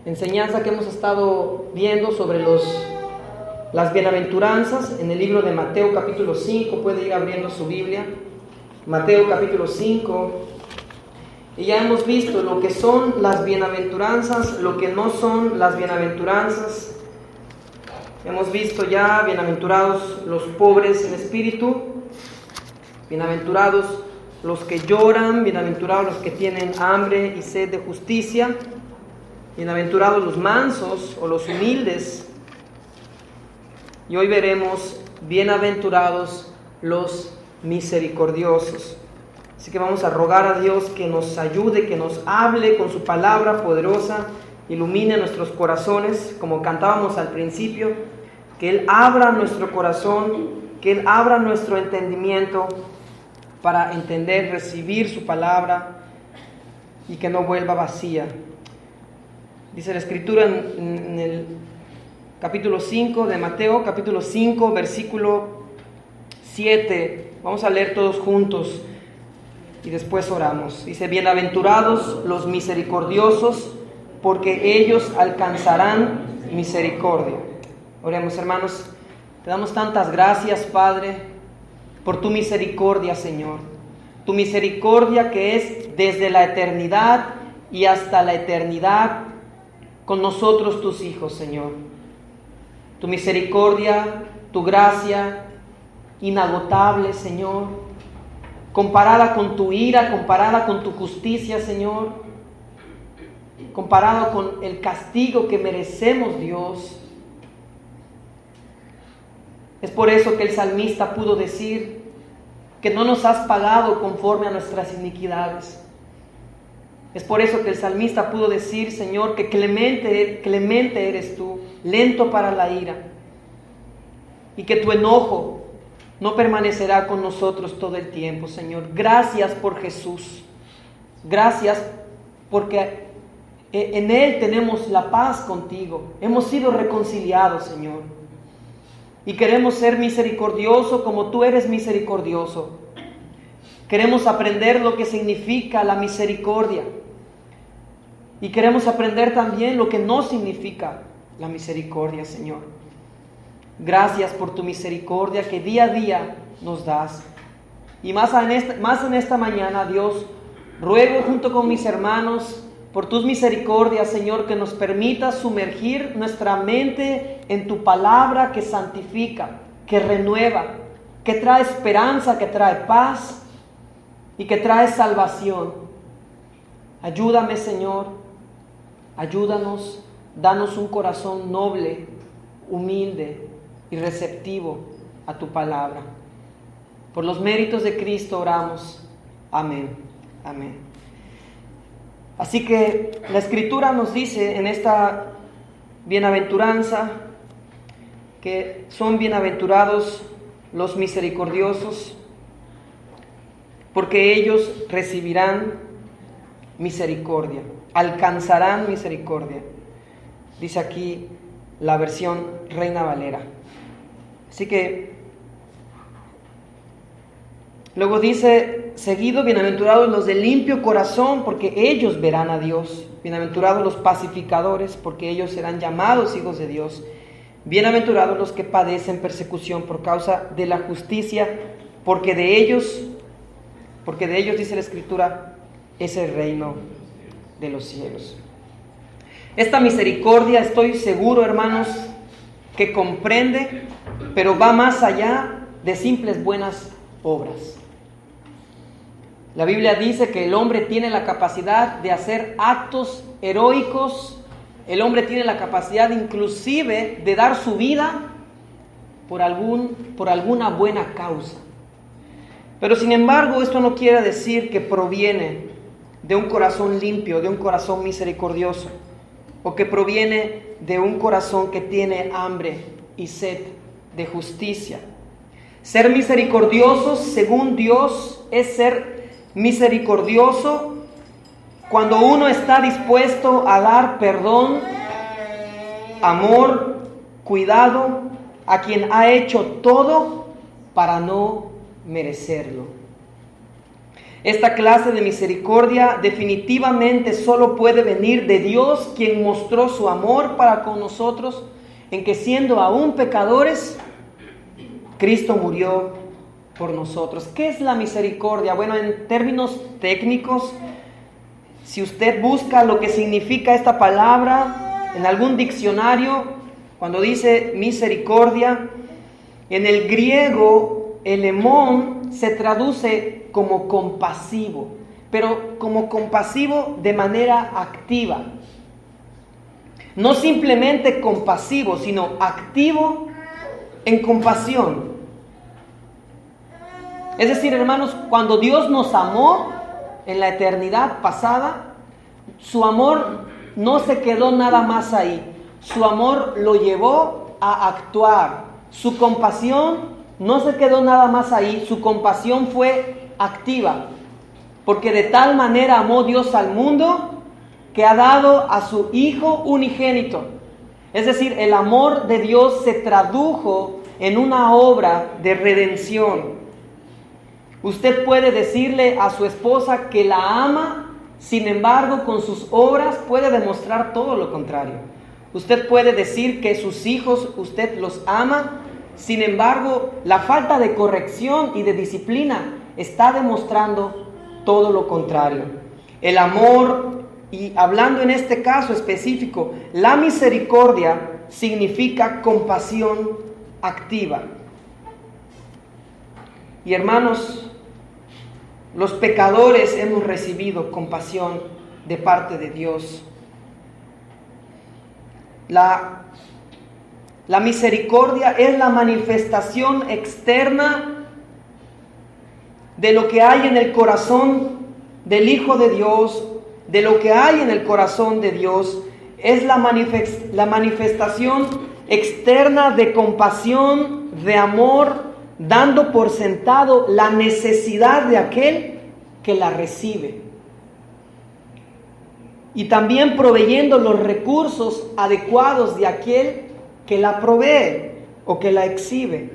Enseñanza que hemos estado viendo sobre las bienaventuranzas en el libro de Mateo capítulo 5. Puede ir abriendo su Biblia, Mateo capítulo 5, y ya hemos visto lo que son las bienaventuranzas, lo que no son las bienaventuranzas. Hemos visto ya: bienaventurados los pobres en espíritu, bienaventurados los que lloran, bienaventurados los que tienen hambre y sed de justicia, bienaventurados los mansos o los humildes. Y hoy veremos: bienaventurados los misericordiosos. Así que vamos a rogar a Dios que nos ayude, que nos hable con su palabra poderosa, ilumine nuestros corazones, como cantábamos al principio, que Él abra nuestro corazón, que Él abra nuestro entendimiento para entender, recibir su palabra y que no vuelva vacía. Dice la Escritura en el capítulo 5 de Mateo, capítulo 5, versículo 7. Vamos a leer todos juntos y después oramos. Dice: bienaventurados los misericordiosos, porque ellos alcanzarán misericordia. Oremos, hermanos. Te damos tantas gracias, Padre, por tu misericordia, Señor. Tu misericordia que es desde la eternidad y hasta la eternidad con nosotros, tus hijos, Señor. Tu misericordia, tu gracia inagotable, Señor, comparada con tu ira, comparada con tu justicia, Señor, comparado con el castigo que merecemos, Dios. Es por eso que el salmista pudo decir que no nos has pagado conforme a nuestras iniquidades. Es por eso que el salmista pudo decir, Señor, que clemente eres tú, lento para la ira, y que tu enojo no permanecerá con nosotros todo el tiempo, Señor. Gracias por Jesús. Gracias porque en Él tenemos la paz contigo. Hemos sido reconciliados, Señor. Y queremos ser misericordiosos como tú eres misericordioso. Queremos aprender lo que significa la misericordia. Y queremos aprender también lo que no significa la misericordia, Señor. Gracias por tu misericordia que día a día nos das. Y más en esta mañana, Dios, ruego junto con mis hermanos por tus misericordias, Señor, que nos permitas sumergir nuestra mente en tu palabra que santifica, que renueva, que trae esperanza, que trae paz y que trae salvación. Ayúdame, Señor, ayúdanos, danos un corazón noble, humilde y receptivo a tu palabra. Por los méritos de Cristo oramos. Amén. Amén. Así que la Escritura nos dice en esta bienaventuranza que son bienaventurados los misericordiosos, porque ellos recibirán misericordia, alcanzarán misericordia. Dice aquí la versión Reina Valera. Así que luego dice seguido: bienaventurados los de limpio corazón, porque ellos verán a Dios. Bienaventurados los pacificadores, porque ellos serán llamados hijos de Dios. Bienaventurados los que padecen persecución por causa de la justicia, porque de ellos, dice la Escritura, es el reino de los cielos. Esta misericordia, estoy seguro, hermanos, que comprende, pero va más allá de simples buenas obras. La Biblia dice que el hombre tiene la capacidad de hacer actos heroicos. El hombre tiene la capacidad inclusive de dar su vida por alguna buena causa. Pero sin embargo, esto no quiere decir que proviene de un corazón limpio, de un corazón misericordioso, o que proviene de un corazón que tiene hambre y sed de justicia. Ser misericordiosos según Dios es ser misericordioso cuando uno está dispuesto a dar perdón, amor, cuidado a quien ha hecho todo para no merecerlo. Esta clase de misericordia definitivamente solo puede venir de Dios, quien mostró su amor para con nosotros, en que siendo aún pecadores, Cristo murió por nosotros. ¿Qué es la misericordia? Bueno, en términos técnicos, si usted busca lo que significa esta palabra en algún diccionario, cuando dice misericordia, en el griego, el emón se traduce como compasivo, pero como compasivo de manera activa. No simplemente compasivo, sino activo en compasión. Es decir, hermanos, cuando Dios nos amó en la eternidad pasada, su amor no se quedó nada más ahí. Su amor lo llevó a actuar. Su compasión no se quedó nada más ahí. Su compasión fue activa. Porque de tal manera amó Dios al mundo que ha dado a su Hijo unigénito. Es decir, el amor de Dios se tradujo en una obra de redención. Usted puede decirle a su esposa que la ama, sin embargo, con sus obras puede demostrar todo lo contrario. Usted puede decir que sus hijos usted los ama, sin embargo, la falta de corrección y de disciplina está demostrando todo lo contrario. El amor, y hablando en este caso específico, la misericordia significa compasión activa. Y hermanos, los pecadores hemos recibido compasión de parte de Dios. La misericordia es la manifestación externa de lo que hay en el corazón del Hijo de Dios, de lo que hay en el corazón de Dios. Es la manifestación externa de compasión, de amor, dando por sentado la necesidad de aquel que la recibe. Y también proveyendo los recursos adecuados de aquel que la provee o que la exhibe.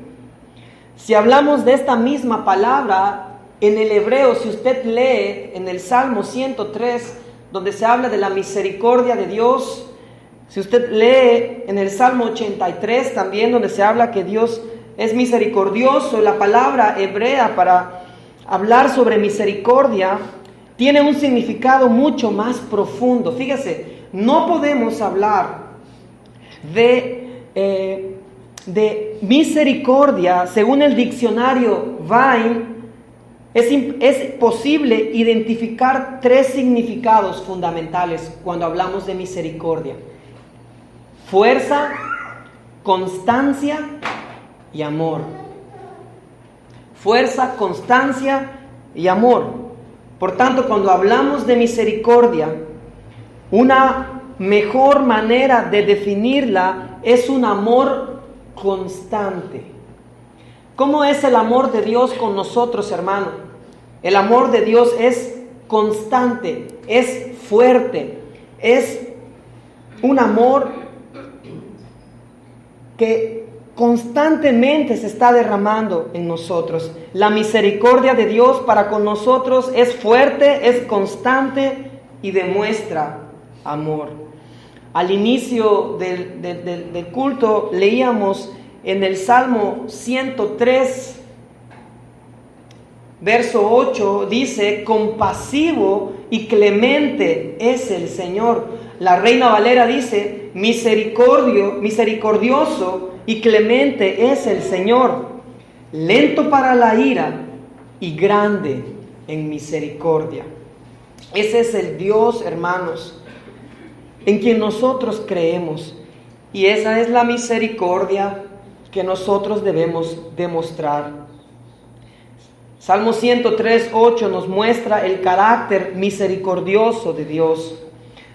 Si hablamos de esta misma palabra en el hebreo, si usted lee en el Salmo 103, donde se habla de la misericordia de Dios, si usted lee en el Salmo 83 también, donde se habla que Dios es misericordioso, la palabra hebrea para hablar sobre misericordia tiene un significado mucho más profundo. Fíjese, no podemos hablar de misericordia según el diccionario Vine. Es posible identificar tres significados fundamentales cuando hablamos de misericordia: fuerza, constancia y amor. Fuerza, constancia y amor. Por tanto, cuando hablamos de misericordia, una mejor manera de definirla es un amor constante. ¿Cómo es el amor de Dios con nosotros, hermano? El amor de Dios es constante, es fuerte, es un amor que constantemente se está derramando en nosotros. La misericordia de Dios para con nosotros es fuerte, es constante y demuestra amor. Al inicio del culto leíamos en el Salmo 103, verso 8, dice: compasivo y clemente es el Señor. La Reina Valera dice: misericordioso y clemente es el Señor, lento para la ira y grande en misericordia. Ese es el Dios, hermanos, en quien nosotros creemos, y esa es la misericordia que nosotros debemos demostrar. Salmo 103, 8 nos muestra el carácter misericordioso de Dios.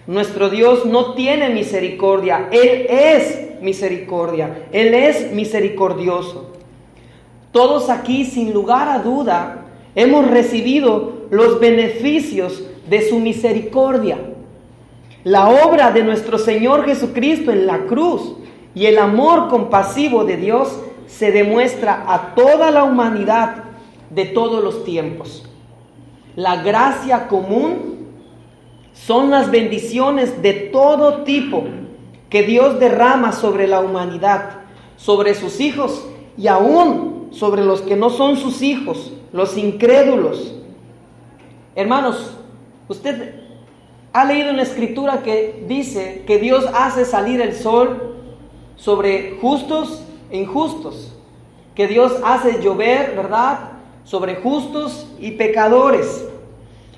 Nuestro Dios no tiene misericordia, Él es misericordia, Él es misericordioso. Todos aquí, sin lugar a duda, hemos recibido los beneficios de su misericordia. La obra de nuestro Señor Jesucristo en la cruz y el amor compasivo de Dios se demuestra a toda la humanidad de todos los tiempos. La gracia común son las bendiciones de todo tipo que Dios derrama sobre la humanidad, sobre sus hijos y aún sobre los que no son sus hijos, los incrédulos. Hermanos, usted ha leído en la Escritura que dice que Dios hace salir el sol sobre justos e injustos, que Dios hace llover, ¿verdad?, sobre justos y pecadores.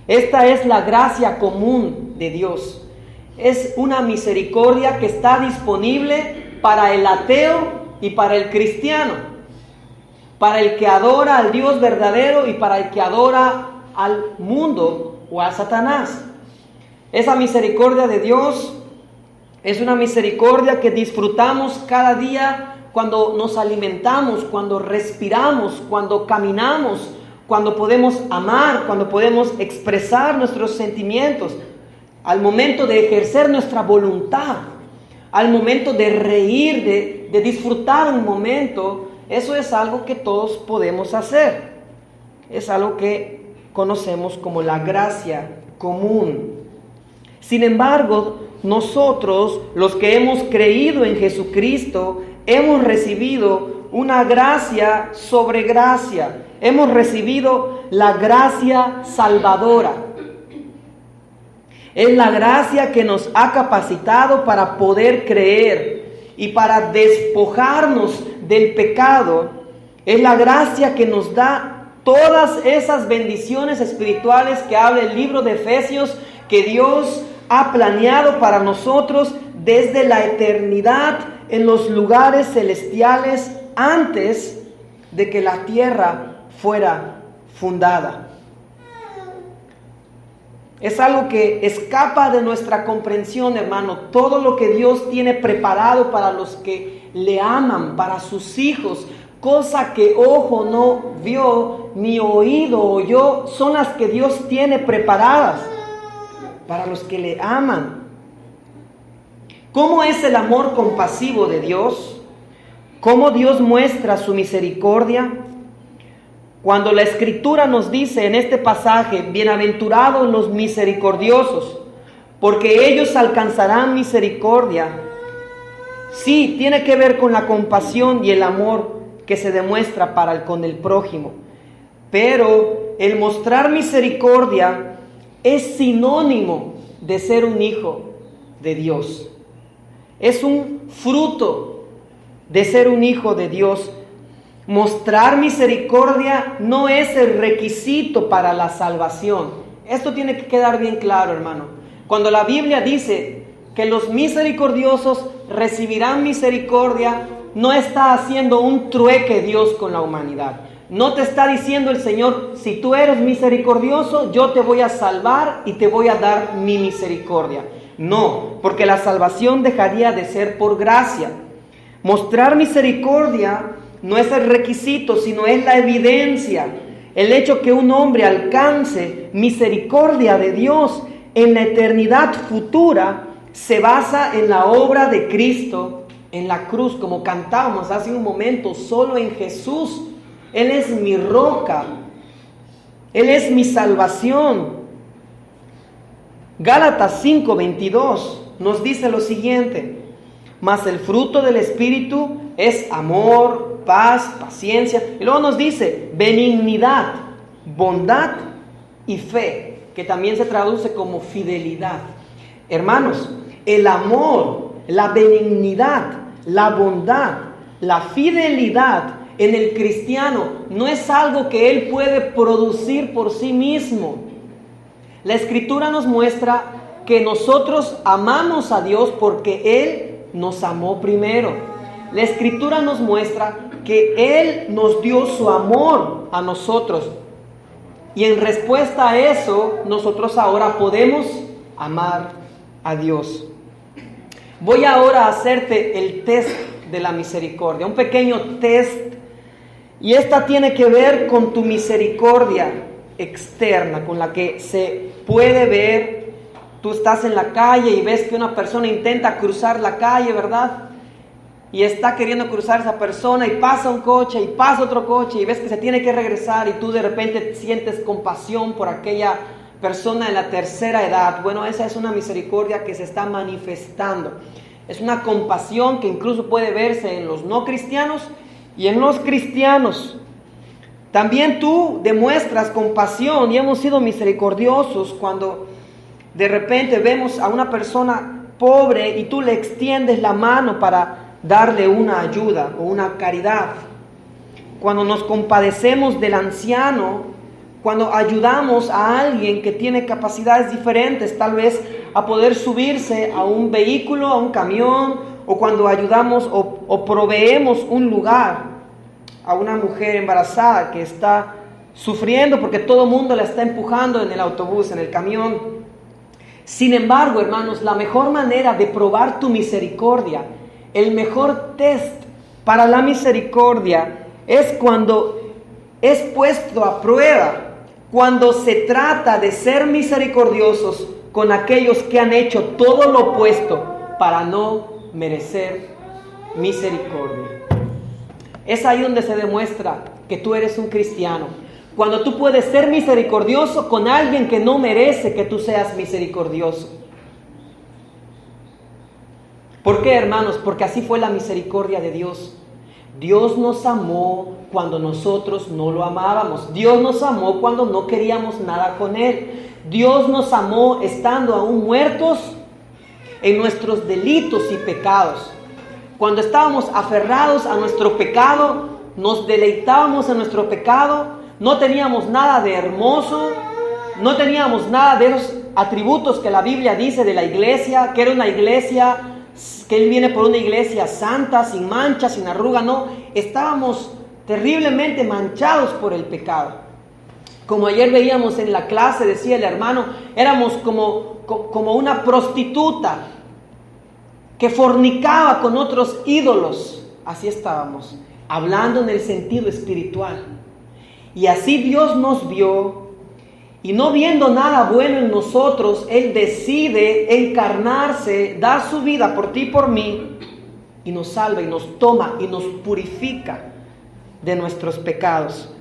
Esta es la gracia común de Dios. Es una misericordia que está disponible para el ateo y para el cristiano, para el que adora al Dios verdadero y para el que adora al mundo o a Satanás. Esa misericordia de Dios es una misericordia que disfrutamos cada día cuando nos alimentamos, cuando respiramos, cuando caminamos, cuando podemos amar, cuando podemos expresar nuestros sentimientos, al momento de ejercer nuestra voluntad, al momento de reír, de disfrutar un momento. Eso es algo que todos podemos hacer. Es algo que conocemos como la gracia común. Sin embargo, nosotros, los que hemos creído en Jesucristo, hemos recibido una gracia sobre gracia. Hemos recibido la gracia salvadora. Es la gracia que nos ha capacitado para poder creer y para despojarnos del pecado. Es la gracia que nos da todas esas bendiciones espirituales que habla el libro de Efesios, que Dios ha planeado para nosotros desde la eternidad en los lugares celestiales antes de que la tierra fuera fundada. Es algo que escapa de nuestra comprensión, hermano. Todo lo que Dios tiene preparado para los que le aman, para sus hijos, cosa que ojo no vio, ni oído oyó, son las que Dios tiene preparadas para los que le aman. ¿Cómo es el amor compasivo de Dios? ¿Cómo Dios muestra su misericordia? Cuando la Escritura nos dice en este pasaje, bienaventurados los misericordiosos, porque ellos alcanzarán misericordia. Sí, tiene que ver con la compasión y el amor que se demuestra con el prójimo. Pero el mostrar misericordia es sinónimo de ser un hijo de Dios. Es un fruto de ser un hijo de Dios. Mostrar misericordia no es el requisito para la salvación. Esto tiene que quedar bien claro, hermano. Cuando la Biblia dice que los misericordiosos recibirán misericordia, no está haciendo un trueque Dios con la humanidad. No te está diciendo el Señor, si tú eres misericordioso, yo te voy a salvar y te voy a dar mi misericordia. No, porque la salvación dejaría de ser por gracia. Mostrar misericordia no es el requisito, sino es la evidencia. El hecho que un hombre alcance misericordia de Dios en la eternidad futura se basa en la obra de Cristo en la cruz, como cantábamos hace un momento, solo en Jesús. Él es mi roca, Él es mi salvación. Gálatas 5:22 nos dice lo siguiente: mas el fruto del Espíritu es amor, paz, paciencia. Y luego nos dice benignidad, bondad y fe, que también se traduce como fidelidad. Hermanos, el amor, la benignidad, la bondad, la fidelidad en el cristiano no es algo que él puede producir por sí mismo. La Escritura nos muestra que nosotros amamos a Dios porque Él nos amó primero. La Escritura nos muestra que Él nos dio su amor a nosotros. Y en respuesta a eso, nosotros ahora podemos amar a Dios. Voy ahora a hacerte el test de la misericordia, un pequeño test. Y esta tiene que ver con tu misericordia externa, con la que se puede ver. Tú estás en la calle y ves que una persona intenta cruzar la calle, ¿verdad? y está queriendo cruzar esa persona y pasa un coche y pasa otro coche y ves que se tiene que regresar y tú de repente sientes compasión por aquella persona en la tercera edad. Bueno, esa es una misericordia que se está manifestando. Es una compasión que incluso puede verse en los no cristianos y en los cristianos. También tú demuestras compasión y hemos sido misericordiosos cuando de repente vemos a una persona pobre y tú le extiendes la mano para darle una ayuda o una caridad. Cuando nos compadecemos del anciano, cuando ayudamos a alguien que tiene capacidades diferentes, tal vez a poder subirse a un vehículo, a un camión, o cuando ayudamos o proveemos un lugar a una mujer embarazada que está sufriendo porque todo el mundo la está empujando en el autobús, en el camión. Sin embargo, hermanos, la mejor manera de probar tu misericordia, el mejor test para la misericordia es cuando es puesto a prueba, cuando se trata de ser misericordiosos con aquellos que han hecho todo lo opuesto para no merecer misericordia. Es ahí donde se demuestra que tú eres un cristiano. Cuando tú puedes ser misericordioso con alguien que no merece que tú seas misericordioso. ¿Por qué, hermanos? Porque así fue la misericordia de Dios. Dios nos amó cuando nosotros no lo amábamos. Dios nos amó cuando no queríamos nada con Él. Dios nos amó estando aún muertos en nuestros delitos y pecados. Cuando estábamos aferrados a nuestro pecado, nos deleitábamos en nuestro pecado, no teníamos nada de hermoso, no teníamos nada de esos atributos que la Biblia dice de la iglesia, que era una iglesia, que Él viene por una iglesia santa, sin mancha, sin arruga. No, estábamos terriblemente manchados por el pecado. Como ayer veíamos en la clase, decía el hermano, éramos como una prostituta que fornicaba con otros ídolos. Así estábamos, hablando en el sentido espiritual. Y así Dios nos vio, y no viendo nada bueno en nosotros, Él decide encarnarse, dar su vida por ti y por mí, y nos salva, y nos toma, y nos purifica de nuestros pecados.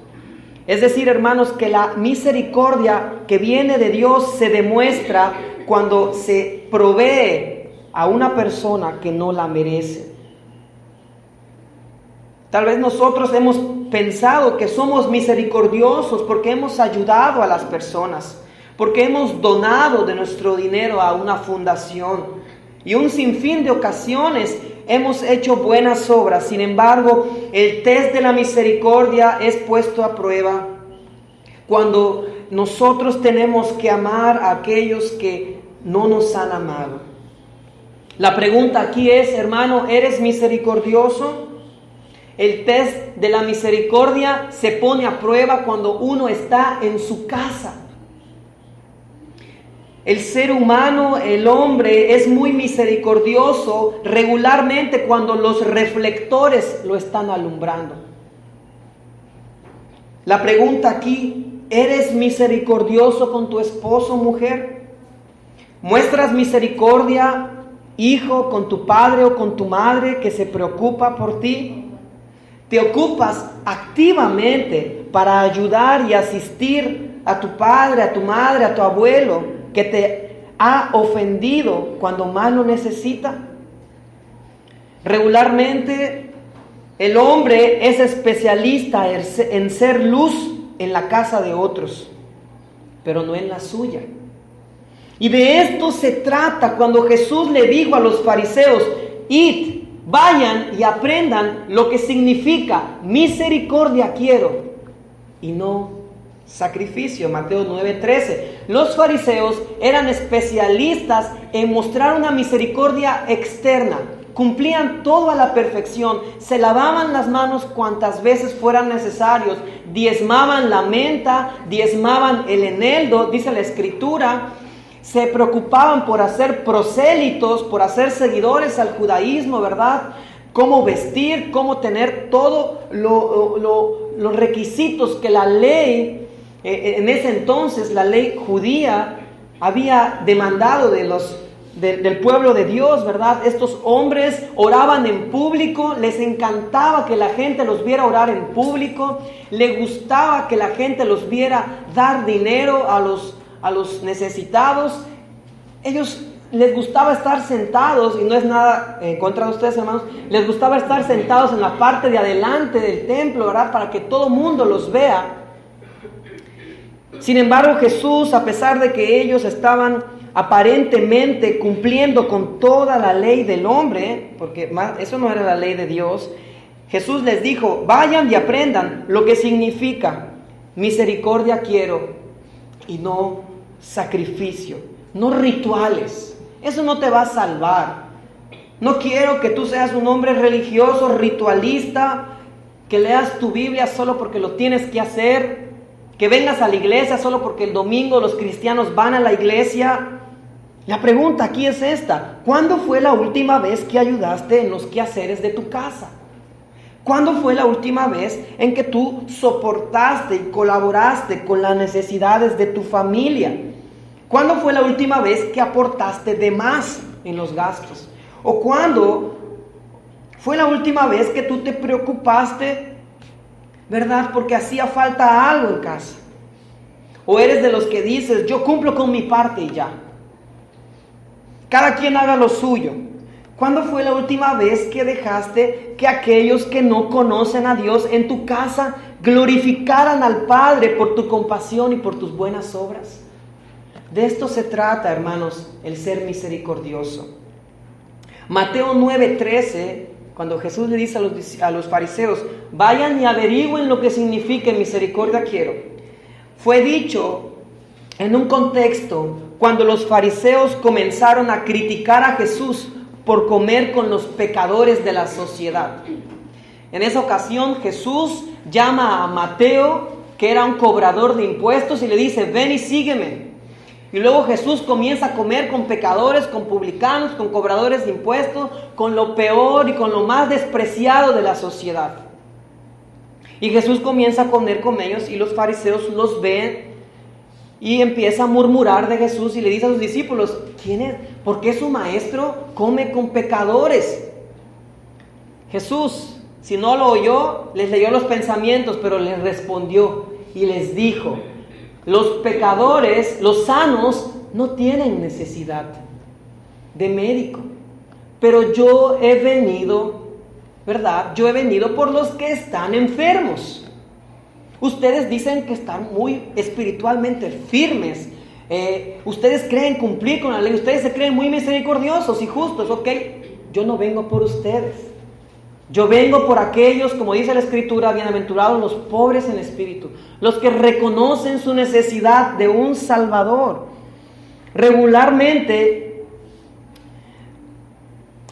Es decir, hermanos, que la misericordia que viene de Dios se demuestra cuando se provee a una persona que no la merece. Tal vez nosotros hemos pensado que somos misericordiosos porque hemos ayudado a las personas, porque hemos donado de nuestro dinero a una fundación y un sinfín de ocasiones hemos hecho buenas obras. Sin embargo, el test de la misericordia es puesto a prueba cuando nosotros tenemos que amar a aquellos que no nos han amado. La pregunta aquí es, hermano, ¿eres misericordioso? El test de la misericordia se pone a prueba cuando uno está en su casa. El ser humano, el hombre, es muy misericordioso regularmente cuando los reflectores lo están alumbrando. La pregunta aquí, ¿eres misericordioso con tu esposo, mujer? ¿Muestras misericordia, hijo, con tu padre o con tu madre que se preocupa por ti? ¿Te ocupas activamente para ayudar y asistir a tu padre, a tu madre, a tu abuelo que te ha ofendido cuando más lo necesita? Regularmente el hombre es especialista en ser luz en la casa de otros, pero no en la suya. Y de esto se trata cuando Jesús le dijo a los fariseos: id, vayan y aprendan lo que significa misericordia quiero y no sacrificio. Mateo 9:13. Los fariseos eran especialistas en mostrar una misericordia externa. Cumplían todo a la perfección, se lavaban las manos cuantas veces fueran necesarios, diezmaban la menta, diezmaban el eneldo, dice la Escritura. Se preocupaban por hacer prosélitos, por hacer seguidores al judaísmo, ¿verdad? Cómo vestir, cómo tener todos los requisitos que la ley, en ese entonces la ley judía había demandado de del pueblo de Dios, ¿verdad? Estos hombres oraban en público, les encantaba que la gente los viera orar en público, les gustaba que la gente los viera dar dinero a los necesitados. Ellos les gustaba estar sentados, y no es nada en contra de ustedes, hermanos, les gustaba estar sentados en la parte de adelante del templo, ¿verdad? Para que todo mundo los vea. Sin embargo, Jesús, a pesar de que ellos estaban aparentemente cumpliendo con toda la ley del hombre, porque eso no era la ley de Dios, Jesús les dijo: vayan y aprendan lo que significa misericordia quiero y no sacrificio, no rituales. Eso no te va a salvar. No quiero que tú seas un hombre religioso, ritualista, que leas tu Biblia solo porque lo tienes que hacer, que vengas a la iglesia solo porque el domingo los cristianos van a la iglesia. La pregunta aquí es esta: ¿cuándo fue la última vez que ayudaste en los quehaceres de tu casa? ¿Cuándo fue la última vez en que tú soportaste y colaboraste con las necesidades de tu familia? ¿Cuándo fue la última vez que aportaste de más en los gastos? ¿O cuándo fue la última vez que tú te preocupaste, ¿verdad?, porque hacía falta algo en casa? ¿O eres de los que dices: yo cumplo con mi parte y ya? Cada quien haga lo suyo. ¿Cuándo fue la última vez que dejaste que aquellos que no conocen a Dios en tu casa glorificaran al Padre por tu compasión y por tus buenas obras? De esto se trata, hermanos, el ser misericordioso. Mateo 9:13, cuando Jesús le dice a los fariseos: vayan y averigüen lo que significa misericordia quiero, fue dicho en un contexto cuando los fariseos comenzaron a criticar a Jesús por comer con los pecadores de la sociedad. En esa ocasión Jesús llama a Mateo, que era un cobrador de impuestos, y le dice: ven y sígueme. Y luego Jesús comienza a comer con pecadores, con publicanos, con cobradores de impuestos, con lo peor y con lo más despreciado de la sociedad. Y Jesús comienza a comer con ellos, y los fariseos los ven y empieza a murmurar de Jesús, y le dice a sus discípulos: ¿quién es? ¿Por qué su maestro come con pecadores? Jesús, si no lo oyó, les leyó los pensamientos, pero les respondió y les dijo: los pecadores, los sanos, no tienen necesidad de médico, pero yo he venido, ¿verdad? Yo he venido por los que están enfermos. Ustedes dicen que están muy espiritualmente firmes. Ustedes creen cumplir con la ley. Ustedes se creen muy misericordiosos y justos. Ok, yo no vengo por ustedes. Yo vengo por aquellos, como dice la Escritura: bienaventurados los pobres en espíritu, los que reconocen su necesidad de un Salvador. Regularmente,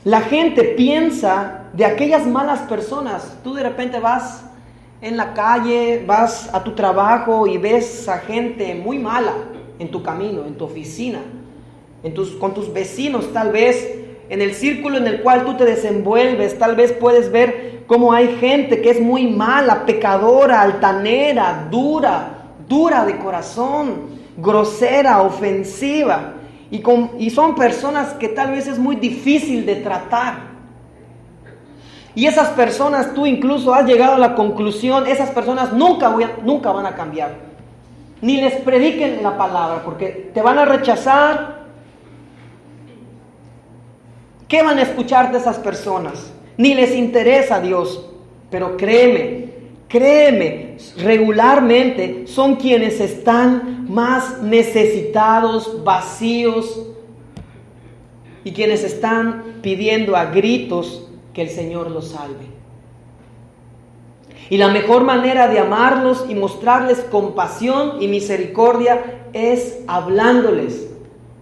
la gente piensa de aquellas malas personas. Tú de repente vas en la calle, vas a tu trabajo y ves a gente muy mala en tu camino, en tu oficina, con tus vecinos, tal vez en el círculo en el cual tú te desenvuelves. Tal vez puedes ver cómo hay gente que es muy mala, pecadora, altanera, dura de corazón, grosera, ofensiva, y son personas que tal vez es muy difícil de tratar. Y esas personas, tú incluso has llegado a la conclusión: esas personas nunca van a cambiar. Ni les prediquen la palabra, porque te van a rechazar. ¿Qué van a escuchar de esas personas? Ni les interesa a Dios. Pero créeme, regularmente son quienes están más necesitados, vacíos, y quienes están pidiendo a gritos que el Señor los salve. Y la mejor manera de amarlos y mostrarles compasión y misericordia es hablándoles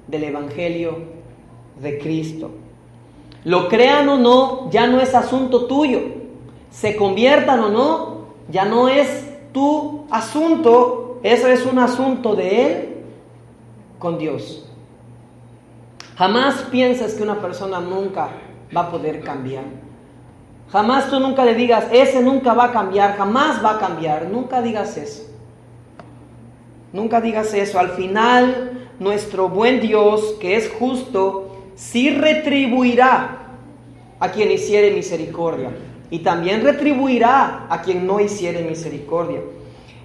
del Evangelio de Cristo. Lo crean o no, ya no es asunto tuyo. Se conviertan o no, ya no es tu asunto. Eso es un asunto de Él con Dios. Jamás pienses que una persona nunca va a poder cambiar. Jamás tú nunca le digas: ese nunca va a cambiar, jamás va a cambiar. Nunca digas eso. Nunca digas eso. Al final, nuestro buen Dios, que es justo, sí retribuirá a quien hiciere misericordia, y también retribuirá a quien no hiciere misericordia.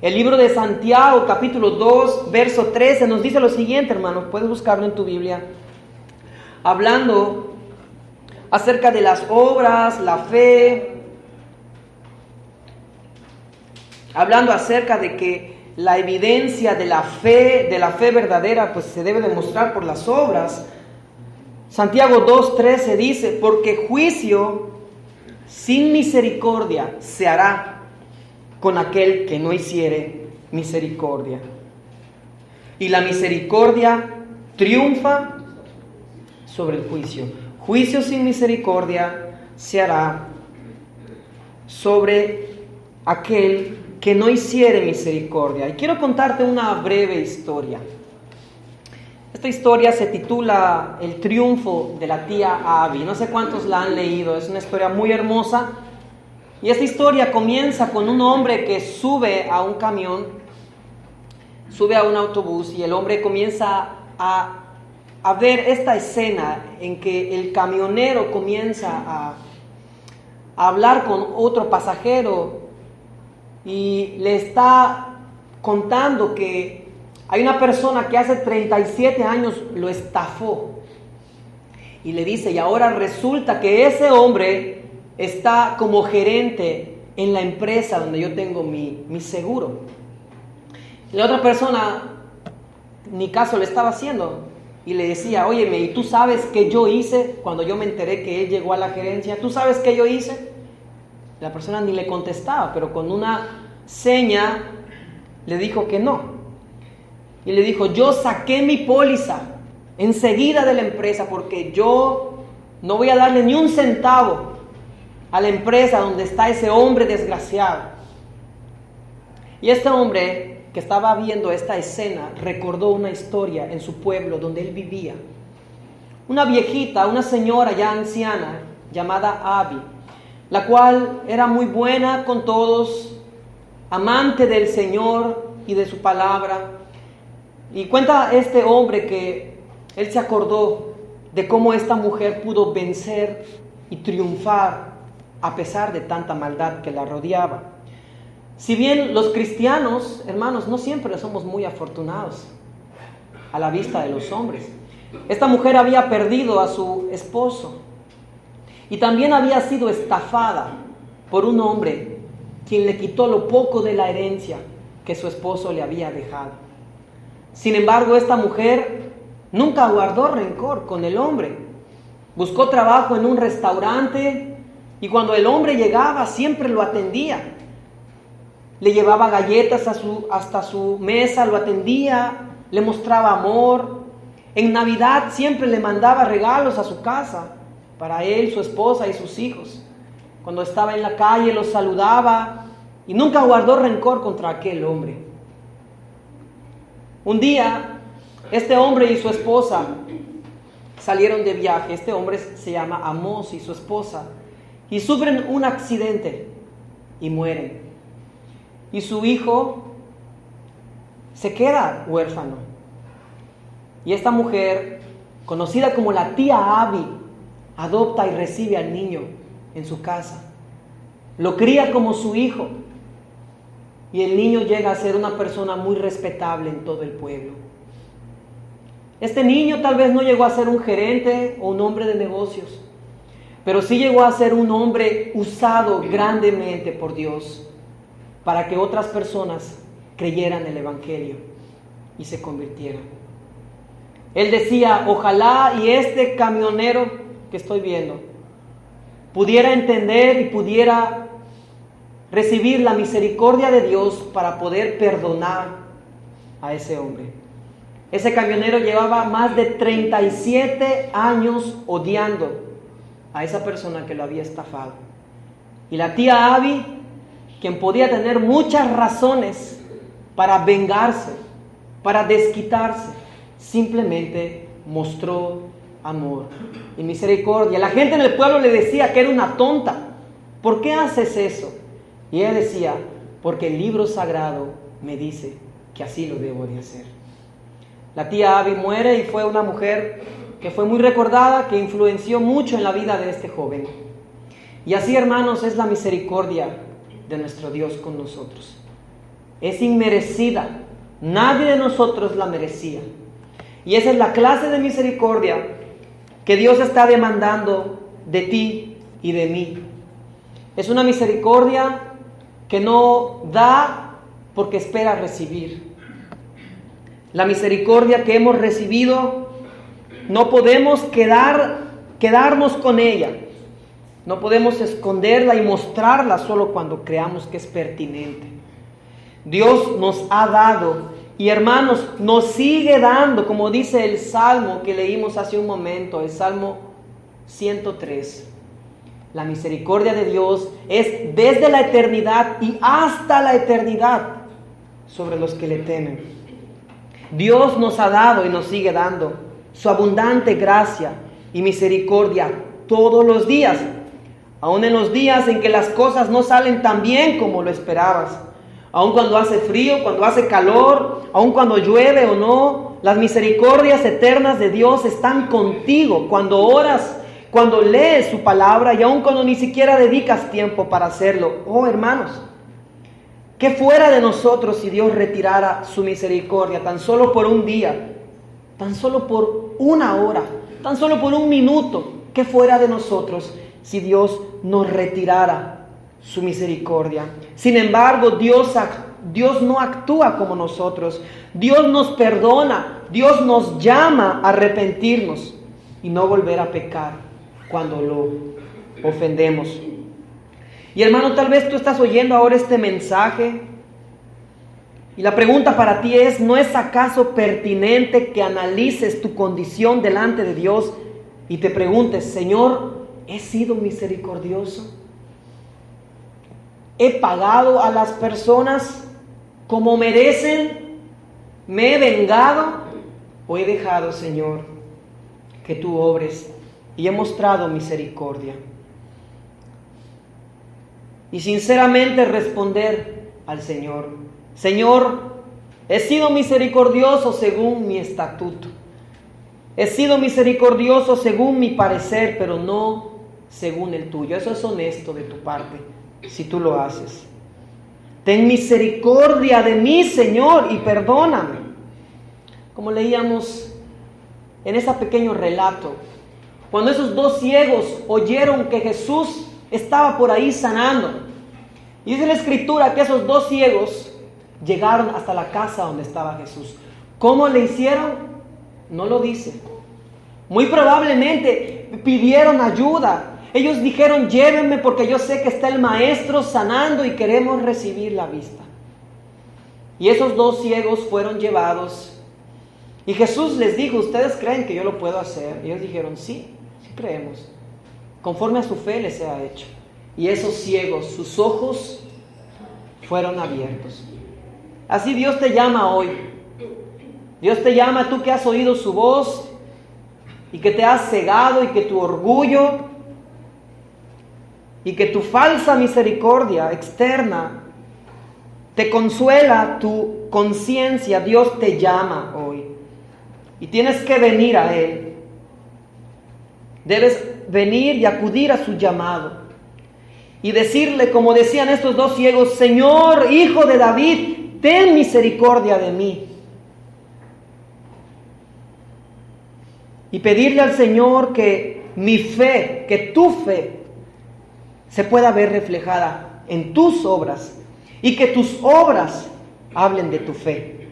El libro de Santiago, capítulo 2, verso 13, nos dice lo siguiente, hermanos, puedes buscarlo en tu Biblia, hablando acerca de las obras, la fe, hablando acerca de que la evidencia de la fe verdadera, pues se debe demostrar por las obras. Santiago 2:13 dice, porque juicio sin misericordia se hará con aquel que no hiciere misericordia. Y la misericordia triunfa sobre el juicio. Juicio sin misericordia se hará sobre aquel que no hiciere misericordia. Y quiero contarte una breve historia. Esta historia se titula El triunfo de la tía Abby. No sé cuántos la han leído, es una historia muy hermosa. Y esta historia comienza con un hombre que sube a un camión, sube a un autobús, y el hombre comienza a ver esta escena en que el camionero comienza a hablar con otro pasajero y le está contando que hay una persona que hace 37 años lo estafó. Y le dice, y ahora resulta que ese hombre está como gerente en la empresa donde yo tengo mi seguro. Y la otra persona ni caso le estaba haciendo y le decía, óyeme, ¿y tú sabes qué yo hice cuando yo me enteré que él llegó a la gerencia? ¿Tú sabes qué yo hice? La persona ni le contestaba, pero con una seña le dijo que no. Y le dijo, yo saqué mi póliza enseguida de la empresa porque yo no voy a darle ni un centavo a la empresa donde está ese hombre desgraciado. Y este hombre que estaba viendo esta escena recordó una historia en su pueblo donde él vivía. Una viejita, una señora ya anciana llamada Abby, la cual era muy buena con todos, amante del Señor y de su palabra. Y cuenta este hombre que él se acordó de cómo esta mujer pudo vencer y triunfar a pesar de tanta maldad que la rodeaba. Si bien los cristianos, hermanos, no siempre somos muy afortunados a la vista de los hombres. Esta mujer había perdido a su esposo y también había sido estafada por un hombre quien le quitó lo poco de la herencia que su esposo le había dejado. Sin embargo, esta mujer nunca guardó rencor con el hombre. Buscó trabajo en un restaurante y cuando el hombre llegaba siempre lo atendía. Le llevaba galletas hasta su mesa, lo atendía, le mostraba amor. En Navidad siempre le mandaba regalos a su casa para él, su esposa y sus hijos. Cuando estaba en la calle los saludaba y nunca guardó rencor contra aquel hombre. Un día, este hombre y su esposa salieron de viaje. Este hombre se llama Amós y su esposa, y sufren un accidente y mueren. Y su hijo se queda huérfano. Y esta mujer, conocida como la tía Abby, adopta y recibe al niño en su casa. Lo cría como su hijo. Y el niño llega a ser una persona muy respetable en todo el pueblo. Este niño tal vez no llegó a ser un gerente o un hombre de negocios, pero sí llegó a ser un hombre usado grandemente por Dios para que otras personas creyeran el Evangelio y se convirtieran. Él decía, ojalá y este camionero que estoy viendo pudiera entender y pudiera recibir la misericordia de Dios para poder perdonar a ese hombre. Ese camionero llevaba más de 37 años odiando a esa persona que lo había estafado. Y la tía Abby, quien podía tener muchas razones para vengarse, para desquitarse, simplemente mostró amor y misericordia. La gente en el pueblo le decía que era una tonta. ¿Por qué haces eso? Y ella decía, porque el libro sagrado me dice que así lo debo de hacer. La tía Abby muere y fue una mujer que fue muy recordada, que influenció mucho en la vida de este joven. Y así, hermanos, es la misericordia de nuestro Dios con nosotros. Es inmerecida. Nadie de nosotros la merecía. Y esa es la clase de misericordia que Dios está demandando de ti y de mí. Es una misericordia que no da porque espera recibir. La misericordia que hemos recibido, no podemos quedarnos con ella. No podemos esconderla y mostrarla solo cuando creamos que es pertinente. Dios nos ha dado, y hermanos, nos sigue dando, como dice el Salmo que leímos hace un momento, el Salmo 103. La misericordia de Dios es desde la eternidad y hasta la eternidad sobre los que le temen. Dios nos ha dado y nos sigue dando su abundante gracia y misericordia todos los días, aun en los días en que las cosas no salen tan bien como lo esperabas, aun cuando hace frío, cuando hace calor, aun cuando llueve o no. Las misericordias eternas de Dios están contigo cuando oras, cuando lees su palabra y aun cuando ni siquiera dedicas tiempo para hacerlo. Oh, hermanos, ¿qué fuera de nosotros si Dios retirara su misericordia tan solo por un día, tan solo por una hora, tan solo por un minuto? ¿Qué fuera de nosotros si Dios nos retirara su misericordia? Sin embargo, Dios no actúa como nosotros. Dios nos perdona, Dios nos llama a arrepentirnos y no volver a pecar cuando lo ofendemos. Y hermano, tal vez tú estás oyendo ahora este mensaje y la pregunta para ti es, ¿no es acaso pertinente que analices tu condición delante de Dios y te preguntes, Señor, ¿he sido misericordioso? ¿He pagado a las personas como merecen? ¿Me he vengado? ¿O he dejado, Señor, que tú obres y he mostrado misericordia? Y sinceramente responder al Señor, Señor, he sido misericordioso según mi estatuto. He sido misericordioso según mi parecer, pero no según el tuyo. Eso es honesto de tu parte, si tú lo haces. Ten misericordia de mí, Señor, y perdóname. Como leíamos en ese pequeño relato, cuando esos dos ciegos oyeron que Jesús estaba por ahí sanando, y dice la Escritura que esos dos ciegos llegaron hasta la casa donde estaba Jesús. ¿Cómo le hicieron? No lo dice. Muy probablemente pidieron ayuda. Ellos dijeron, llévenme porque yo sé que está el maestro sanando y queremos recibir la vista. Y esos dos ciegos fueron llevados. Y Jesús les dijo, ¿ustedes creen que yo lo puedo hacer? Y ellos dijeron, sí, sí creemos. Conforme a su fe les sea hecho. Y esos ciegos, sus ojos fueron abiertos. Así Dios te llama hoy. Dios te llama, tú que has oído su voz y que te has cegado y que tu orgullo y que tu falsa misericordia externa te consuela tu conciencia. Dios te llama hoy y tienes que venir a Él. Debes venir y acudir a su llamado y decirle, como decían estos dos ciegos, Señor, Hijo de David, ten misericordia de mí. Y pedirle al Señor que mi fe, que tu fe se pueda ver reflejada en tus obras y que tus obras hablen de tu fe.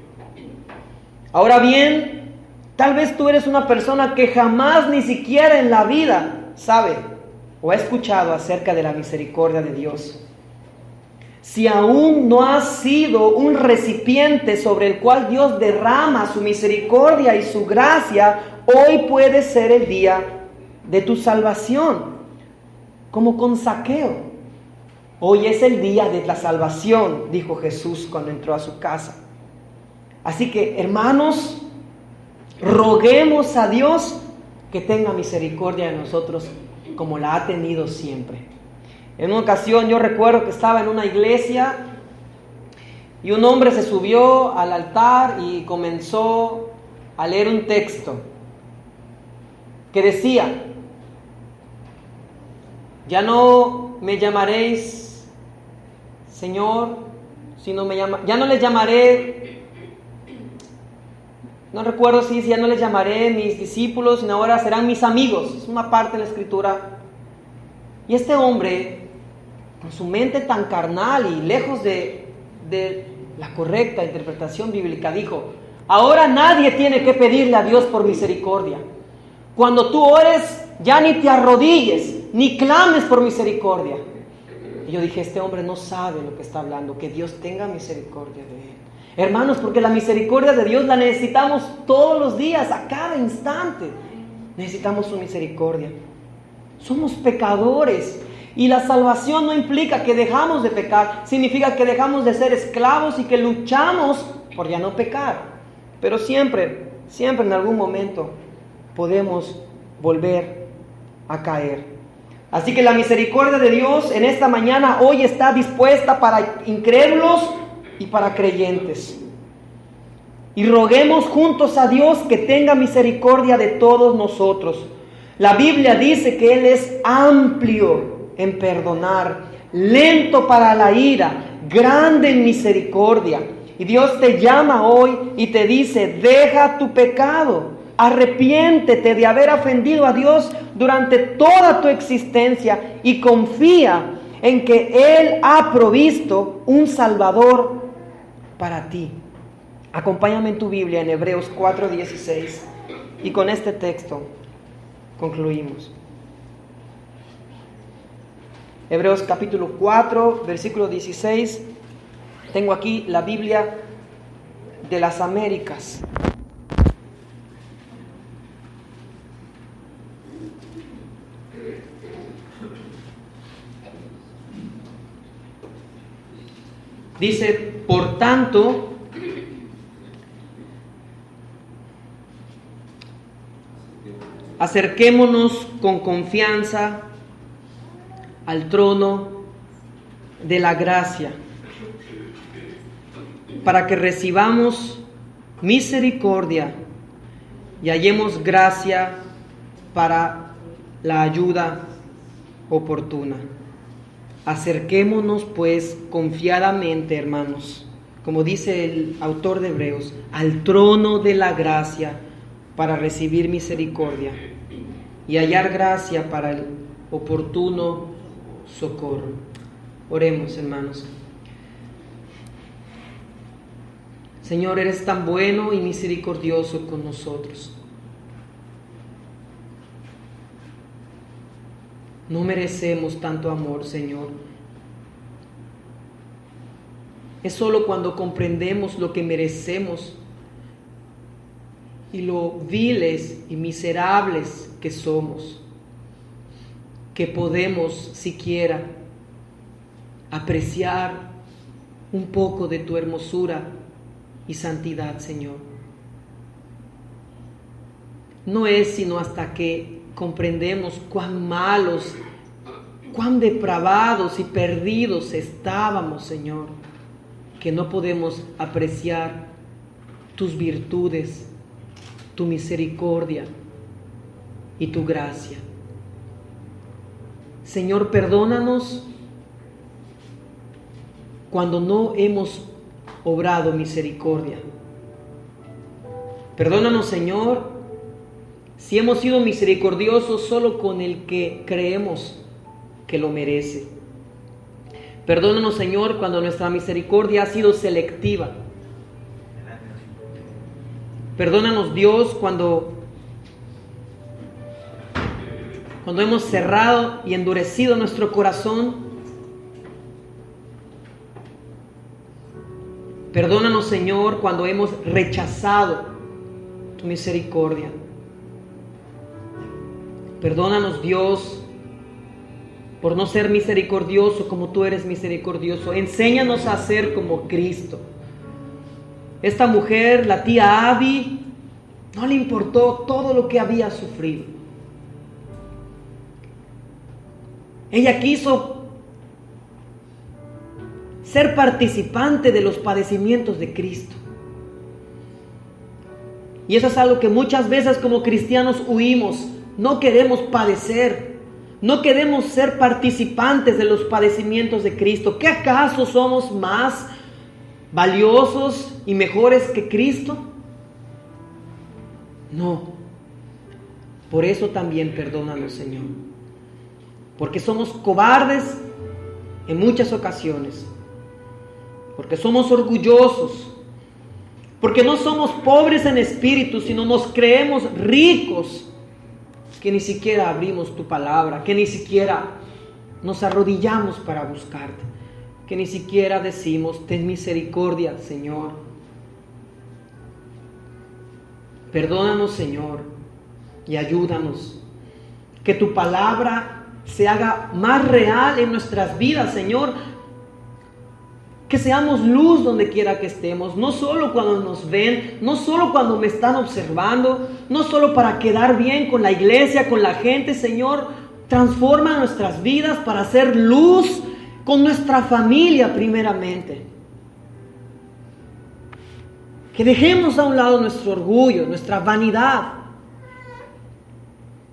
Ahora bien, tal vez tú eres una persona que jamás ni siquiera en la vida sabe o ha escuchado acerca de la misericordia de Dios. Si aún no has sido un recipiente sobre el cual Dios derrama su misericordia y su gracia, hoy puede ser el día de tu salvación, como con Zaqueo. Hoy es el día de la salvación, dijo Jesús cuando entró a su casa. Así que, hermanos, roguemos a Dios que tenga misericordia de nosotros como la ha tenido siempre. En una ocasión yo recuerdo que estaba en una iglesia y un hombre se subió al altar y comenzó a leer un texto. que decía: ya no me llamaréis Señor, ya no les llamaré, no recuerdo si ya no les llamaré mis discípulos, sino ahora serán mis amigos. Es una parte de la Escritura. Y este hombre, con su mente tan carnal y lejos de la correcta interpretación bíblica, dijo: ahora nadie tiene que pedirle a Dios por misericordia. Cuando tú ores, ya ni te arrodilles, ni clames por misericordia. Y yo dije: este hombre no sabe lo que está hablando, que Dios tenga misericordia de él. Hermanos, porque la misericordia de Dios la necesitamos todos los días, a cada instante. Necesitamos su misericordia. Somos pecadores. Y la salvación no implica que dejamos de pecar, significa que dejamos de ser esclavos y que luchamos por ya no pecar. Pero siempre en algún momento podemos volver a caer. Así que la misericordia de Dios en esta mañana, hoy, está dispuesta para incrédulos y para creyentes. Y roguemos juntos a Dios que tenga misericordia de todos nosotros. La Biblia dice que Él es amplio en perdonar, lento para la ira, grande en misericordia. Y Dios te llama hoy y te dice: deja tu pecado, arrepiéntete de haber ofendido a Dios durante toda tu existencia y confía en que Él ha provisto un Salvador para ti. Acompáñame en tu Biblia en Hebreos 4:16 y con este texto concluimos. Hebreos capítulo 4, versículo 16. Tengo aquí la Biblia de las Américas. Dice: por tanto, acerquémonos con confianza al trono de la gracia, para que recibamos misericordia y hallemos gracia para la ayuda oportuna. Acerquémonos pues confiadamente, hermanos, como dice el autor de Hebreos, al trono de la gracia para recibir misericordia y hallar gracia para el oportuno socorro. Oremos, hermanos. Señor, eres tan bueno y misericordioso con nosotros. No merecemos tanto amor, Señor. Es solo cuando comprendemos lo que merecemos y lo viles y miserables que somos, que podemos siquiera apreciar un poco de tu hermosura y santidad, Señor. No es sino hasta que comprendemos cuán malos, cuán depravados y perdidos estábamos, Señor, que no podemos apreciar tus virtudes, tu misericordia y tu gracia. Señor, perdónanos cuando no hemos obrado misericordia. Perdónanos, Señor, si hemos sido misericordiosos solo con el que creemos que lo merece. Perdónanos, Señor, cuando nuestra misericordia ha sido selectiva. Perdónanos, Dios, cuando hemos cerrado y endurecido nuestro corazón. Perdónanos, Señor, cuando hemos rechazado tu misericordia. Perdónanos, Dios, por no ser misericordioso como tú eres misericordioso. Enséñanos a ser como Cristo. Esta mujer, la tía Abby, no le importó todo lo que había sufrido. Ella quiso ser participante de los padecimientos de Cristo. Y eso es algo que muchas veces como cristianos huimos. no queremos padecer, no queremos ser participantes de los padecimientos de Cristo. ¿Qué acaso somos más valiosos y mejores que Cristo? No. Por eso también perdónanos, Señor. Porque somos cobardes en muchas ocasiones. Porque somos orgullosos. Porque no somos pobres en espíritu, sino nos creemos ricos. Que ni siquiera abrimos tu palabra, que ni siquiera nos arrodillamos para buscarte, que ni siquiera decimos, ten misericordia, Señor. Perdónanos, Señor, y ayúdanos. Que tu palabra se haga más real en nuestras vidas, Señor. Que seamos luz donde quiera que estemos, no solo cuando nos ven, no solo cuando me están observando, no solo para quedar bien con la iglesia, con la gente, Señor. Transforma nuestras vidas para hacer luz con nuestra familia primeramente. Que dejemos a un lado nuestro orgullo, nuestra vanidad.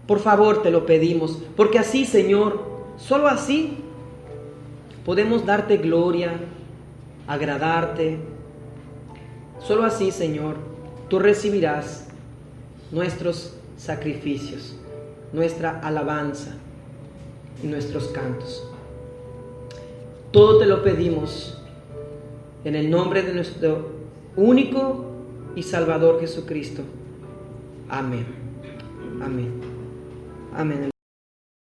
Por favor, te lo pedimos, porque así, Señor, solo así podemos darte gloria, agradarte. Solo así, Señor, tú recibirás nuestros sacrificios, nuestra alabanza y nuestros cantos. Todo te lo pedimos en el nombre de nuestro único y Salvador Jesucristo. Amén. Amén. Amén.